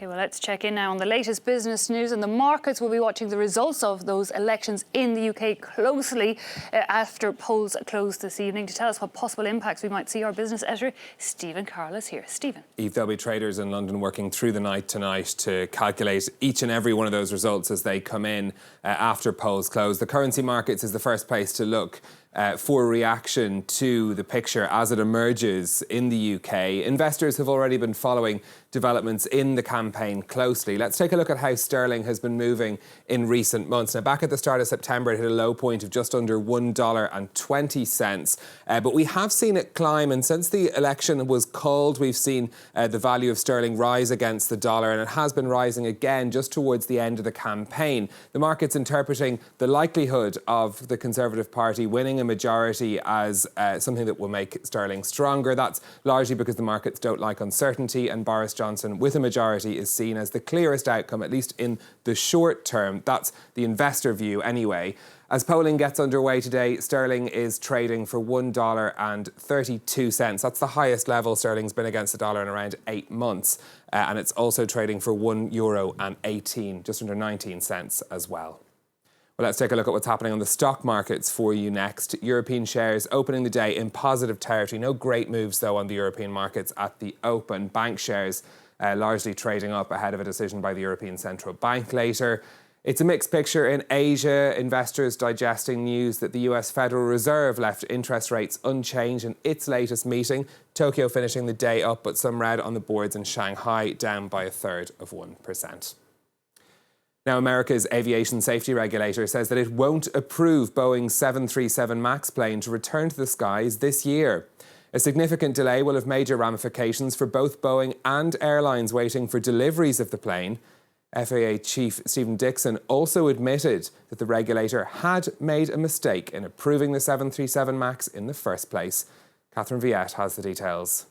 OK, well, let's check in now on the latest business news, and the markets will be watching the results of those elections in the UK closely after polls close this evening. To tell us what possible impacts we might see, our business editor Stephen Carroll is here. Stephen. Eve, there'll be traders in London working through the night tonight to calculate each and every one of those results as they come in after polls close. The currency markets is the first place to look for reaction to the picture as it emerges in the UK. Investors have already been following developments in the campaign closely. Let's take a look at how sterling has been moving in recent months. Now, back at the start of September, it hit a low point of just under $1.20. But we have seen it climb, and since the election was called, we've seen the value of sterling rise against the dollar, and it has been rising again just towards the end of the campaign. The market's interpreting the likelihood of the Conservative Party winning a majority as something that will make sterling stronger. That's largely because the markets don't like uncertainty, and Boris Johnson with a majority is seen as the clearest outcome, at least in the short term. That's the investor view anyway. As polling gets underway today, sterling is trading for $1.32. That's the highest level sterling's been against the dollar in around 8 months. And it's also trading for €1.18, just under 19 cents as well. Well, let's take a look at what's happening on the stock markets for you next. European shares opening the day in positive territory. No great moves, though, on the European markets at the open. Bank shares largely trading up ahead of a decision by the European Central Bank later. It's a mixed picture in Asia. Investors digesting news that the US Federal Reserve left interest rates unchanged in its latest meeting. Tokyo finishing the day up, but some red on the boards in Shanghai, down by 1/3%. Now, America's aviation safety regulator says that it won't approve Boeing's 737 MAX plane to return to the skies this year. A significant delay will have major ramifications for both Boeing and airlines waiting for deliveries of the plane. FAA Chief Stephen Dickson also admitted that the regulator had made a mistake in approving the 737 MAX in the first place. Catherine Viette has the details.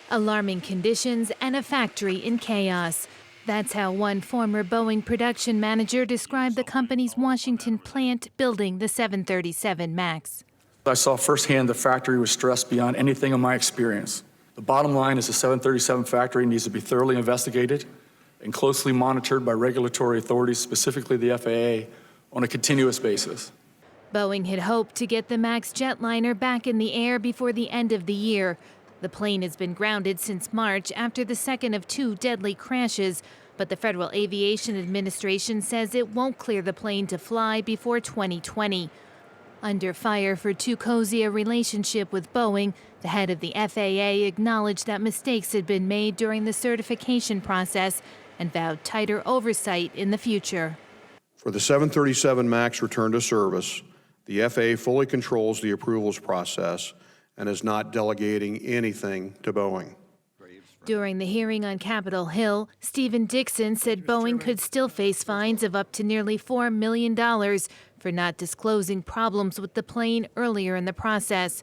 Alarming conditions and a factory in chaos. That's how one former Boeing production manager described the company's Washington plant building the 737 MAX. I saw firsthand the factory was stressed beyond anything in my experience. The bottom line is the 737 factory needs to be thoroughly investigated and closely monitored by regulatory authorities, specifically the FAA, on a continuous basis. Boeing had hoped to get the MAX jetliner back in the air before the end of the year. The plane has been grounded since March after the second of 2 deadly crashes, but the Federal Aviation Administration says it won't clear the plane to fly before 2020. Under fire for too cozy a relationship with Boeing, the head of the FAA acknowledged that mistakes had been made during the certification process and vowed tighter oversight in the future. For the 737 MAX return to service, the FAA fully controls the approvals process and is not delegating anything to Boeing. During the hearing on Capitol Hill, Stephen Dickson said Boeing could still face fines of up to nearly $4 million for not disclosing problems with the plane earlier in the process.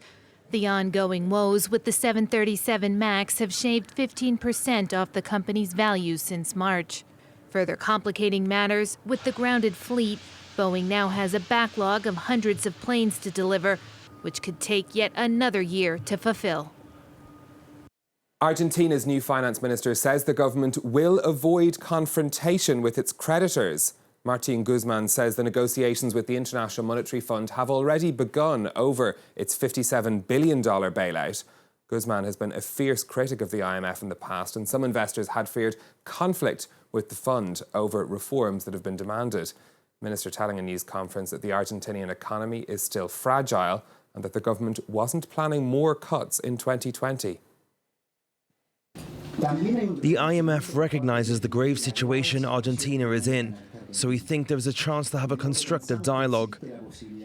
The ongoing woes with the 737 MAX have shaved 15% off the company's value since March. Further complicating matters, with the grounded fleet, Boeing now has a backlog of hundreds of planes to deliver, which could take yet another year to fulfill. Argentina's new finance minister says the government will avoid confrontation with its creditors. Martín Guzmán says the negotiations with the International Monetary Fund have already begun over its $57 billion bailout. Guzmán has been a fierce critic of the IMF in the past, and some investors had feared conflict with the fund over reforms that have been demanded. The minister telling a news conference that the Argentinian economy is still fragile and that the government wasn't planning more cuts in 2020. The IMF recognises the grave situation Argentina is in, so we think there's a chance to have a constructive dialogue.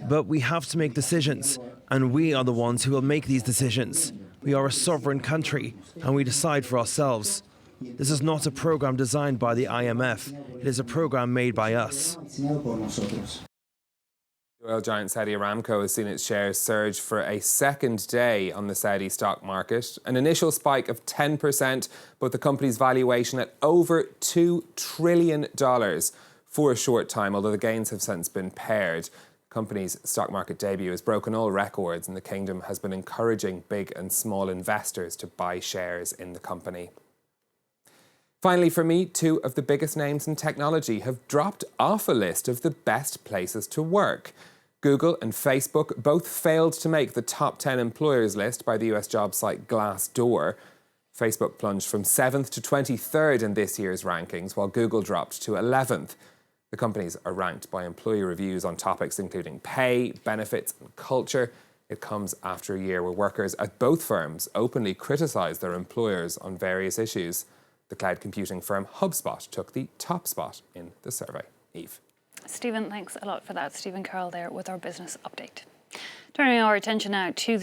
But we have to make decisions, and we are the ones who will make these decisions. We are a sovereign country, and we decide for ourselves. This is not a program designed by the IMF. It is a program made by us. Oil giant Saudi Aramco has seen its shares surge for a second day on the Saudi stock market. An initial spike of 10%, but the company's valuation at over $2 trillion for a short time, although the gains have since been pared. The company's stock market debut has broken all records, and the kingdom has been encouraging big and small investors to buy shares in the company. Finally, for me, two of the biggest names in technology have dropped off a list of the best places to work. Google and Facebook both failed to make the top 10 employers list by the US job site Glassdoor. Facebook plunged from 7th to 23rd in this year's rankings, while Google dropped to 11th. The companies are ranked by employee reviews on topics including pay, benefits and culture. It comes after a year where workers at both firms openly criticised their employers on various issues. The cloud computing firm HubSpot took the top spot in the survey. Eve. Stephen, thanks a lot for that. Stephen Carroll there with our business update. Turning our attention now to